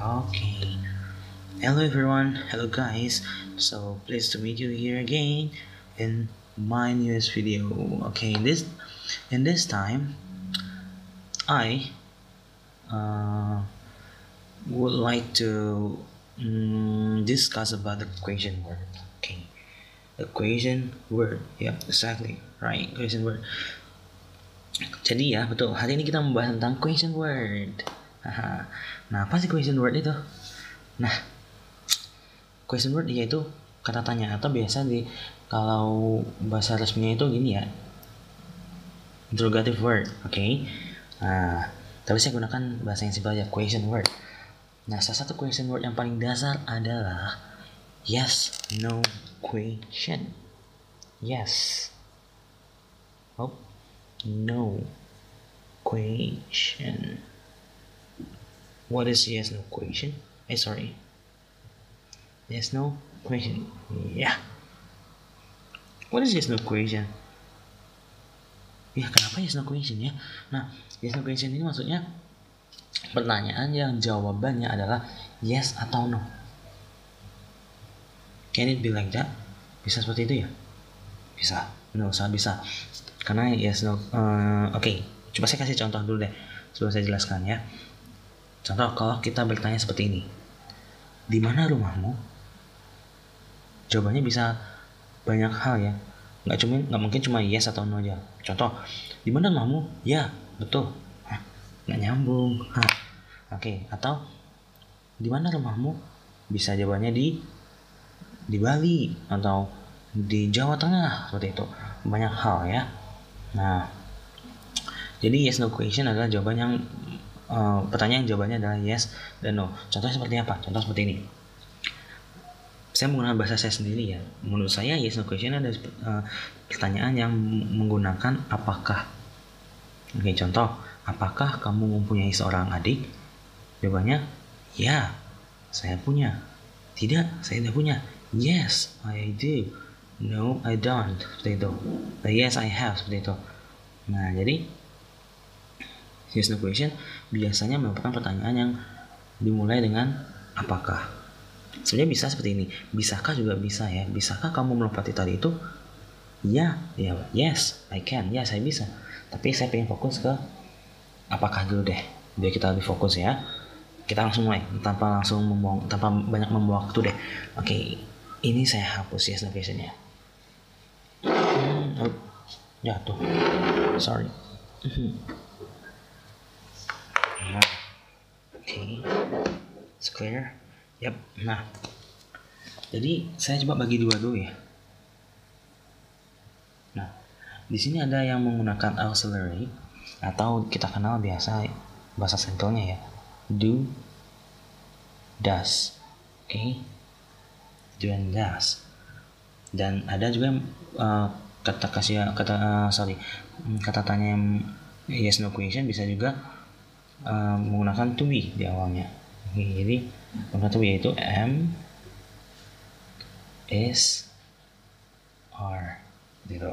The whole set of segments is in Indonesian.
Okay. Hello everyone. Hello guys. So pleased to meet you here again in my newest video. Okay, in this time I would like to discuss about the equation word. Okay. Equation word. Yep, exactly. Right, equation word. Jadi ya, betul. Hari ini kita membahas tentang question word. Nah, apa sih question word itu? Nah, question word yaitu kata tanya atau biasa kalau bahasa resminya itu gini ya, interrogative word. Oke. Nah, tapi saya gunakan bahasa yang simpel aja, question word. Nah, salah satu question word yang paling dasar adalah yes, no question. Yes. Oh, no question. What is yes, no question? Sorry. Yes, no question. Yeah. What is yes, no question? Ya, kenapa yes, no question ya? Nah, yes, no question ini maksudnya pertanyaan yang jawabannya adalah yes atau no. Can it be like that? Bisa seperti itu ya? Bisa. No, sangat bisa. Karena yes, no. Oke. Coba saya kasih contoh dulu deh sebelum saya jelaskan ya. Contoh kalau kita bertanya seperti ini. Di mana rumahmu? Jawabannya bisa banyak hal ya. Nggak mungkin cuma yes atau no aja. Contoh, di mana rumahmu? Ya, betul. Nggak nyambung. Oke. Atau di mana rumahmu? Bisa jawabannya di Bali atau di Jawa Tengah, seperti itu. Banyak hal ya. Nah, jadi yes no question adalah jawaban yang pertanyaan jawabannya adalah yes dan no. Contohnya seperti apa? Contoh seperti ini. Saya menggunakan bahasa saya sendiri ya. Menurut saya yes no question adalah pertanyaan yang menggunakan apakah. Oke, contoh, apakah kamu mempunyai seorang adik? Jawabannya ya, saya punya. Tidak, saya tidak punya. Yes, I do. No, I don't. Seperti itu. Yes, I have. Seperti itu. Nah, jadi yes no question biasanya merupakan pertanyaan yang dimulai dengan apakah. Sebenarnya bisa seperti ini. Bisakah juga bisa ya. Bisakah kamu melompati tadi itu? Ya, yes, I can. Ya, saya bisa. Tapi saya pengen fokus ke apakah dulu deh. Biar kita lebih fokus ya. Kita langsung mulai tanpa banyak membuang waktu deh. Oke, ini saya hapus yes no questionnya. Jatuh. Sorry. Nah, oke, it's clear. Yap. Nah, jadi saya coba bagi dua dulu ya. Nah, di sini ada yang menggunakan auxiliary atau kita kenal biasa bahasa simpelnya ya, do, does. Oke, do and does. Dan ada juga kata tanya yang yes no question bisa juga menggunakan to be di awalnya. Oke, jadi menggunakan to be yaitu am, is, are gitu.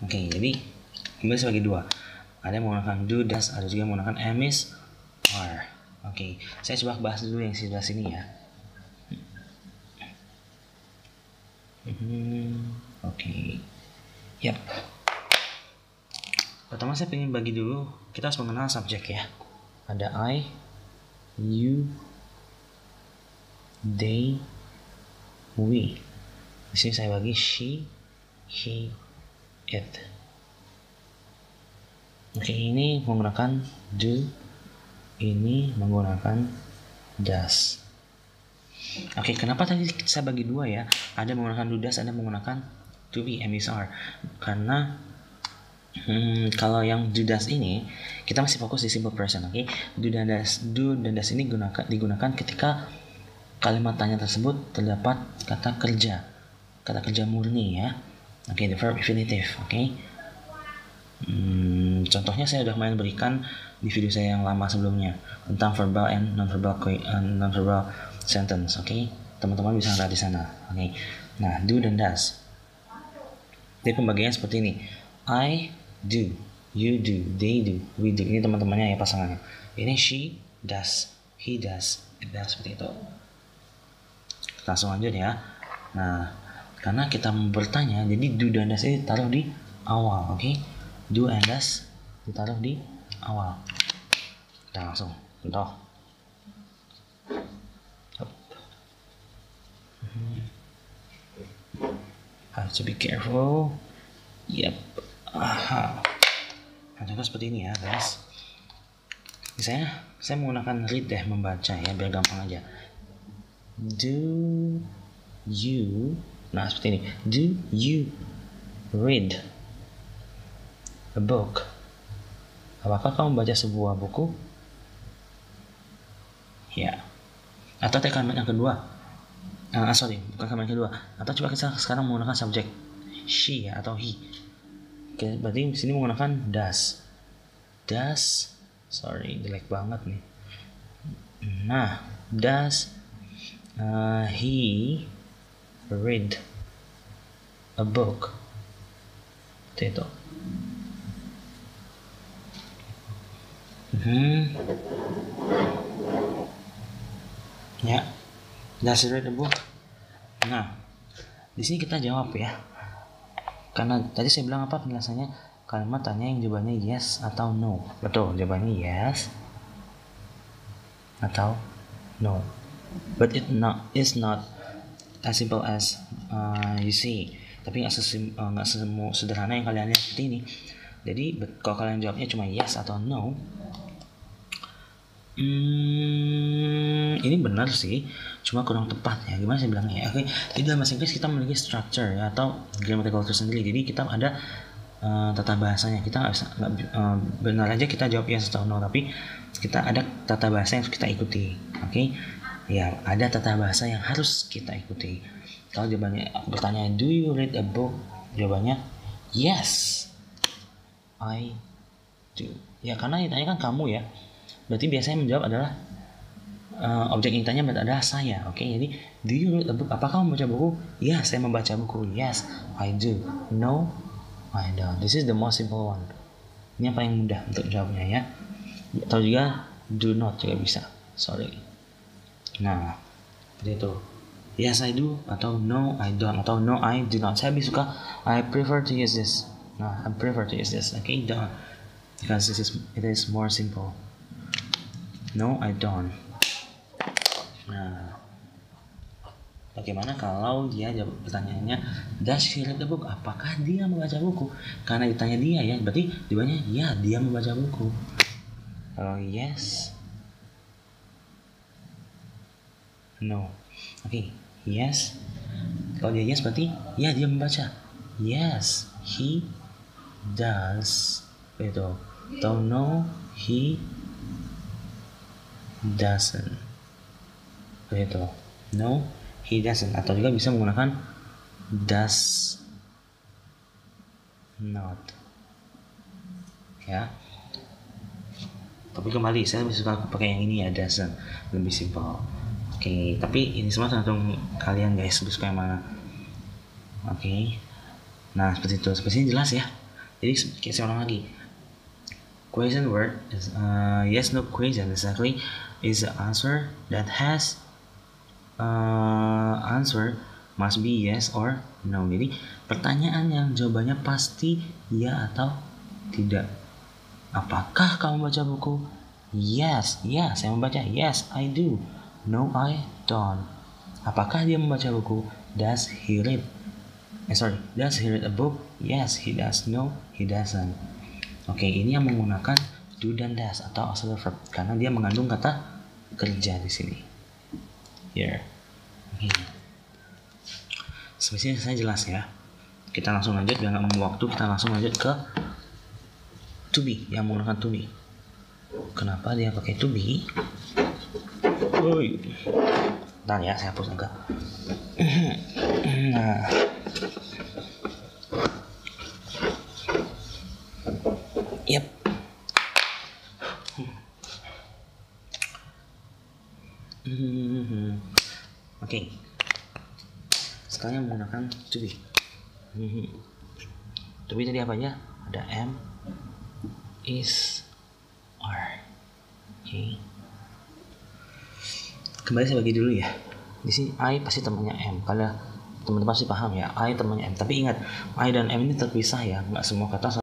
Oke, jadi kembali sebagai dua. Ada yang menggunakan do, does, ada juga yang menggunakan am, is, are. Oke, saya coba bahas dulu yang sebelah sini ya. Oke. Yap. Pertama saya pengen bagi dulu, kita harus mengenal subjek ya. Ada I, you, they, we. Di sini saya bagi she, he, it. Oke, ini menggunakan do, ini menggunakan does. Oke, kenapa tadi saya bagi dua ya? Ada menggunakan do, does, ada menggunakan to be, am, is, are. Karena kalau yang do, does ini kita masih fokus di simple present. Oke, do dan does ini digunakan ketika kalimat tanya tersebut terdapat kata kerja murni ya. Oke, the verb infinitive. Oke. Contohnya saya sudah main berikan di video saya yang lama sebelumnya tentang verbal and non-verbal sentence. Oke, teman-teman bisa lihat di sana. Oke. Nah, do dan does. Jadi pembagiannya seperti ini. I do, you do, they do, we do. Ini teman-temannya ya, pasangannya. Ini she does, he does. Seperti itu. Kita langsung lanjut ya. Nah, karena kita bertanya, jadi do dan does ini taruh di awal, oke? Do and does ditaruh di awal. Kita langsung contoh. Have to be careful. Yep. Aha. Nah, contoh seperti ini ya, guys. Misalnya, saya menggunakan read deh, membaca ya, biar gampang aja. Do you, nah seperti ini. Do you read a book? Apakah kamu membaca sebuah buku? Ya. Atau kalimat yang kedua. Sorry, bukan kalimat kedua. Atau coba kita sekarang menggunakan subjek she ya, atau he. Oke, berarti di sini menggunakan does. Does, sorry, jelek banget nih. Nah, does he read a book? Itu. Ya, does he read a book? Nah, di sini kita jawab ya. Karena tadi saya bilang apa penjelasannya? Kalimat tanya yang jawabannya yes atau no. Betul, jawabannya yes atau no. But it's not as simple as you see. Tapi nggak sederhana yang kalian lihat seperti ini. Jadi kalau kalian jawabnya cuma yes atau no, ini benar sih, cuma kurang tepat ya. Gimana saya bilangnya ya? Oke, di dalam bahasa Inggris kita memiliki structure ya, atau grammatical tersendiri. Jadi kita ada tata bahasanya. Kita nggak bisa benar aja kita jawab yes atau no, tapi kita ada tata bahasa yang harus kita ikuti. Oke, ya ada tata bahasa yang harus kita ikuti. Kalau jawabannya bertanya do you read a book, jawabannya yes I do. Ya karena ditanya kan kamu ya, berarti biasanya menjawab adalah objek yang ditanya adalah saya. Oke, jadi do you read a book? Apakah kamu membaca buku? Ya, saya membaca buku. Yes, I do. No, I don't. This is the most simple one. Ini yang paling mudah untuk jawabnya ya. Atau juga do not juga bisa. Sorry. Nah, seperti itu. Yes, I do. Atau no, I don't. Atau no, I do not. Saya lebih suka I prefer to use this. Nah, I prefer to use this. Okay, don't. Because it is more simple. No, I don't. Nah, bagaimana kalau dia jawab pertanyaannya does he read the book? Apakah dia membaca buku? Karena ditanya dia ya, berarti jawabannya ya, dia membaca buku. Kalau yes, no. Oke, yes. Kalau dia yes berarti ya dia membaca. Yes, he does. Itu. Atau no, he doesn't. Itu. No, he doesn't. Atau juga bisa menggunakan does not. Ya. Tapi kembali saya lebih suka pakai yang ini ya, doesn't. Lebih simpel. Oke, tapi ini semua tergantung kalian guys, lebih suka yang mana. Oke. Nah, seperti itu. Seperti ini jelas ya. Jadi saya ulang lagi. Question word is yes no question exactly is the answer that has answer must be yes or no. Jadi pertanyaan yang jawabannya pasti ya atau tidak. Apakah kamu baca buku? Yes, ya saya membaca. Yes, I do. No, I don't. Apakah dia membaca buku? Does he read? Does he read a book? Yes, he does. No, he doesn't. Oke, ini yang menggunakan do dan does atau auxiliary verb karena dia mengandung kata kerja di sini. Here. Oke. Sebenarnya saya jelas ya. Kita langsung lanjut biar nggak membuang waktu. Kita langsung lanjut ke to be yang menggunakan to be. Kenapa dia pakai to be? Bentar ya, saya hapus agak. Nah. Yep. Oke. Sekarang menggunakan to be. To be tadi apa aja? Ada am, is, are. Oke. kembali saya bagi dulu ya. Di sini I pasti temannya M. Kalian teman-teman pasti paham ya, I temannya M. Tapi ingat, I dan M ini terpisah ya. Nggak semua kata